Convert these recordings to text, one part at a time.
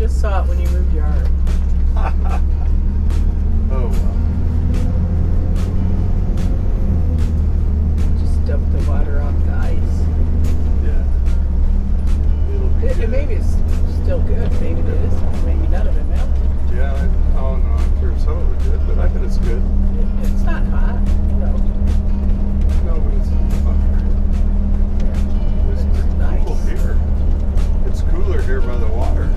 just saw it when you moved your arm. Oh well. Just dump the water off the ice. Yeah. It'll be good. Maybe it's still good. Maybe it is. Maybe none of it melted. Yeah. Oh no, I'm sure some of it did, but I bet it's good. It's not hot, No, but it's fun. It's nice. cool here. It's cooler here by the water.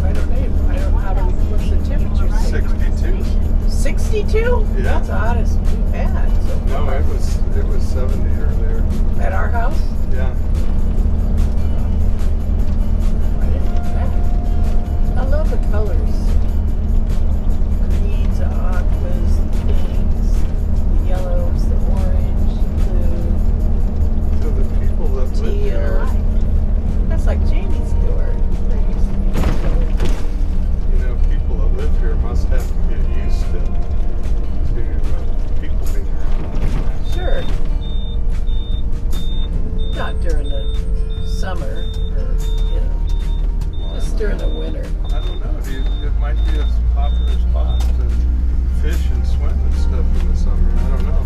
I don't know. What's the temperature? 62. 62? Yeah. That's the hottest we've had. So No, far. it was 70 earlier. At our house? Yeah. I didn't know that. I love the colors. Greens, the aquas, the pinks, the yellows, the orange, the blue, So the people that live teal. here, That's like Jamie's door. you know, people that live here must have to get used to people being around all the time. Sure. Not during the summer or, just during the winter. I don't know. It might be a popular spot to fish and swim and stuff in the summer. I don't know.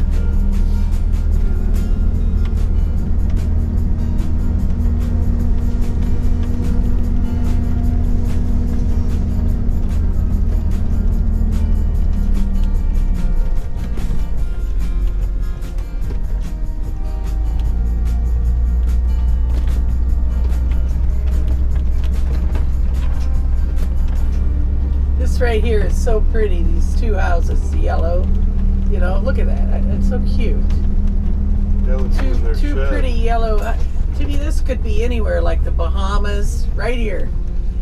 This right here is so pretty. These two houses, yellow. Look at that. It's so cute. Yeah, let's see in their Two shed. pretty yellow. To me, this could be anywhere, like the Bahamas, right here.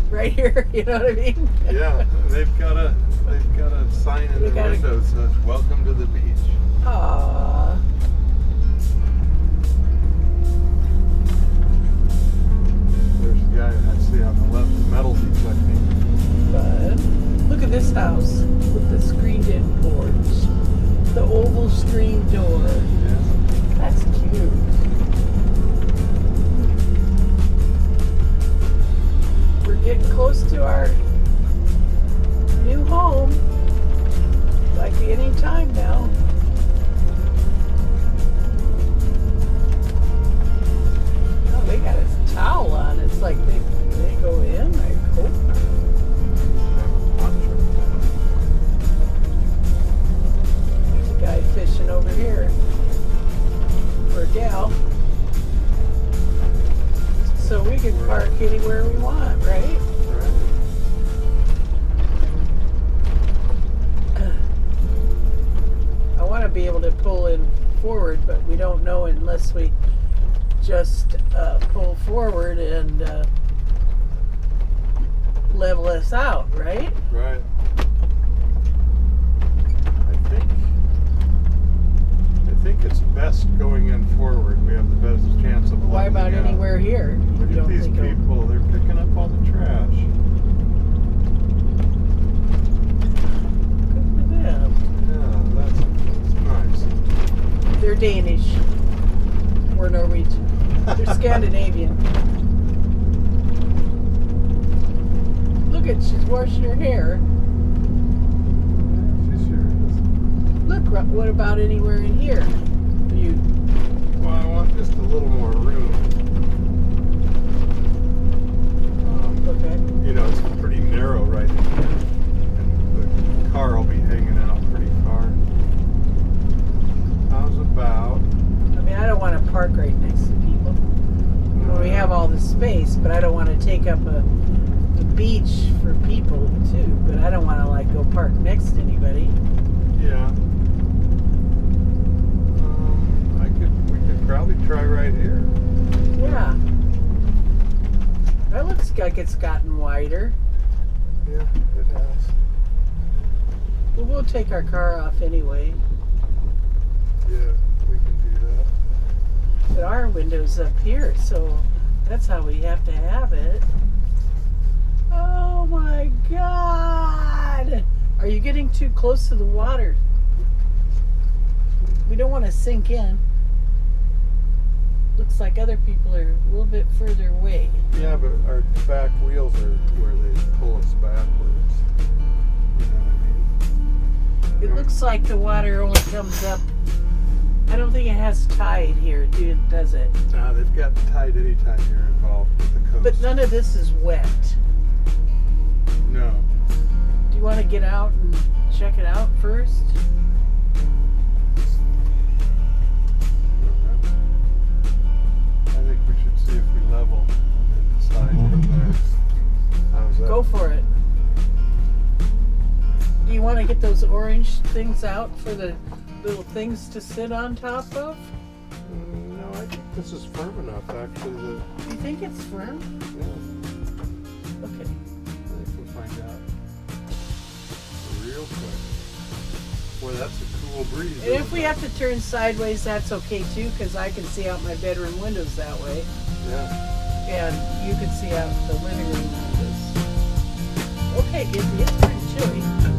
Right here, you know what I mean? Yeah, they've got a sign in They their got a- window that says "Welcome to the beach." Aww. There's a guy I see on the left, metal detecting. But look at this house with the screened-in porch, the oval screen door. Yeah. That's cute. We're getting close to our new home. Like any time now. Oh, they got a towel on. It's like they go in. I hope. There's a guy fishing over here. Or a gal. So we can park anywhere we want, right? I want to be able to pull in forward, but we don't know unless we just pull forward and level us out, right? Right. I think it's best going in forward. We have the best chance of leveling Why about out. anywhere here? Look You at these think of- people. They're picking up all the trash. Good for them. Yeah, that's nice. They're Danish. We're Norwegian. They're Scandinavian. Look at, she's washing her hair. She sure is. Look, what about anywhere in here? Well, I want just a little more room. Okay. It's pretty narrow right in here. And the car will be hanging out pretty far. How's about? I mean, I don't want to park right next to people. Well, we have all the space, but I don't want to take up the beach for people too. But I don't want to go park next to anybody. Yeah. We could probably try right here. Yeah. That looks like it's gotten wider. Yeah, it has. Well, we'll take our car off anyway. Yeah, we can do that. But our window's up here, so that's how we have to have it. Oh my God! Are you getting too close to the water? We don't want to sink in. Looks like other people are a little bit further away. Yeah, but our back wheels are where they pull us backwards. You know what I mean? It looks like the water only comes up. I don't think it has tide here, does it? They've got tide anytime you're involved with the coast. But none of this is wet. No. Do you want to get out and check it out first? I think we should see if we level and then decide from there. How's that? Go for it. Do you want to get those orange things out for the little things to sit on top of? No, I think this is firm enough, actually. You think it's firm? Yeah, Okay. I think we'll find out real quick. Boy, that's a cool breeze. And if we have to turn sideways, that's okay too, because I can see out my bedroom windows that way. Yeah. And you can see out the living room windows. Okay, it is pretty chilly.